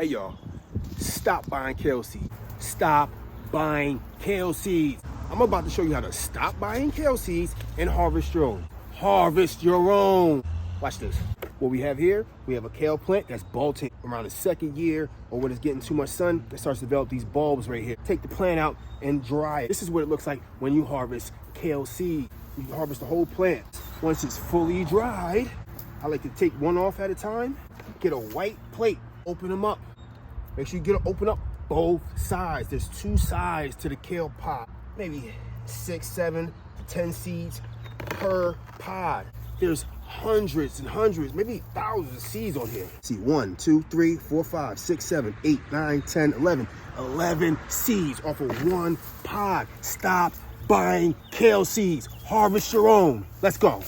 Hey y'all, stop buying kale seeds. Stop buying kale seeds. I'm about to show you how to stop buying kale seeds and harvest your own. Harvest your own. Watch this. What we have here, we have a kale plant that's bolting around the second year, or when it's getting too much sun, it starts to develop these bulbs right here. Take the plant out and dry it. This is what it looks like when you harvest kale seed. You can harvest the whole plant. Once it's fully dried, I like to take one off at a time, get a white plate, open them up. Make sure you open up both sides. There's two sides to the kale pod. Maybe 6, 7, 10 seeds per pod. There's hundreds and hundreds, maybe thousands of seeds on here. See, 1, 2, 3, 4, 5, 6, 7, 8, 9, 10, 11. 11 seeds off of one pod. Stop buying kale seeds. Harvest your own. Let's go.